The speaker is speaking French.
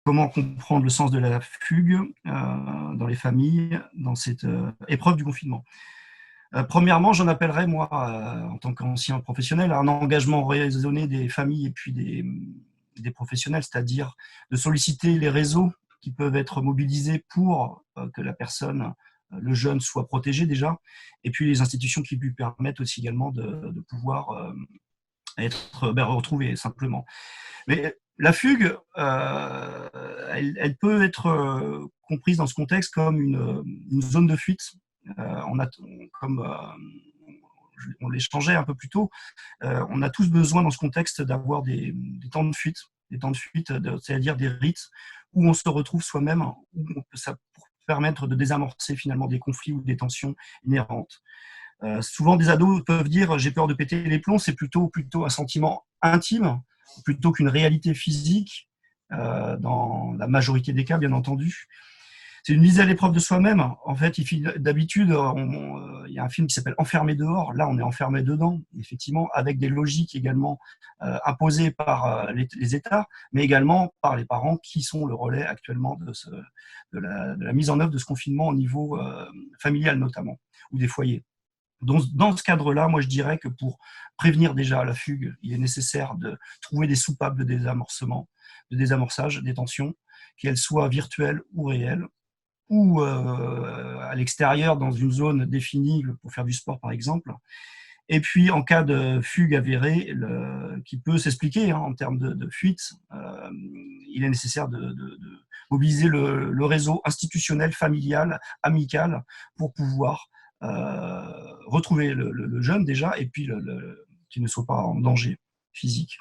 comment comprendre le sens de la fugue dans les familles, dans cette épreuve du confinement. Premièrement, j'en appellerais, moi, en tant qu'ancien professionnel, à un engagement raisonné des familles et puis des professionnels, c'est-à-dire de solliciter les réseaux qui peuvent être mobilisés pour que la personne, le jeune, soit protégé déjà, et puis les institutions qui lui permettent aussi également de pouvoir être retrouvé simplement. Mais la fugue, elle peut être comprise dans ce contexte comme une zone de fuite. On a, comme on l'échangeait un peu plus tôt, on a tous besoin dans ce contexte d'avoir des temps de fuite, c'est-à-dire des rites où on se retrouve soi-même, où ça pour permettre de désamorcer finalement des conflits ou des tensions inhérentes. Souvent, des ados peuvent dire j'ai peur de péter les plombs, c'est plutôt un sentiment intime plutôt qu'une réalité physique, dans la majorité des cas, bien entendu. C'est une mise à l'épreuve de soi-même. En fait, d'habitude, il y a un film qui s'appelle Enfermé dehors. Là, on est enfermé dedans, effectivement, avec des logiques également imposées par les États, mais également par les parents qui sont le relais actuellement de la mise en œuvre de ce confinement au niveau familial notamment, ou des foyers. Dans ce cadre-là, moi je dirais que pour prévenir déjà la fugue, il est nécessaire de trouver des soupapes de désamorcement, de désamorçage des tensions, qu'elles soient virtuelles ou réelles, ou à l'extérieur dans une zone définie pour faire du sport par exemple. Et puis en cas de fugue avérée, qui peut s'expliquer en termes de fuite, il est nécessaire de mobiliser le réseau institutionnel, familial, amical, pour pouvoir retrouver le jeune déjà, et puis qu'il ne soit pas en danger physique.